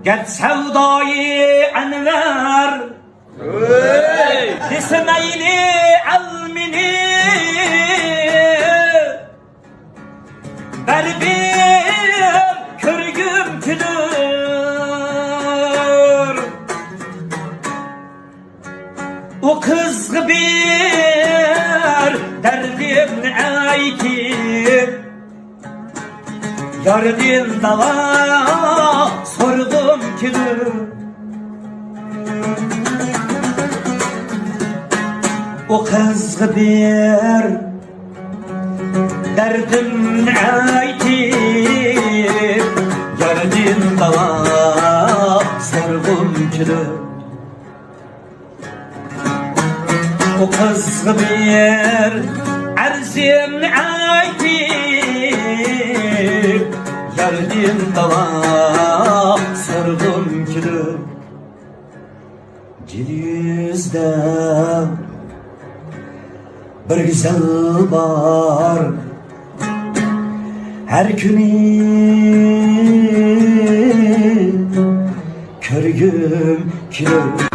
Gel sevdayı enver Dismeyli almini Berbim körgüm külür O kız bir derdim ayki Yardın dava sordum külür O kız bir derdim ayki Yardın dava sordum külür O kız bir erzim ayki Yardın dava sordum külür Cilizde bir güzel var Her günü körgüm külür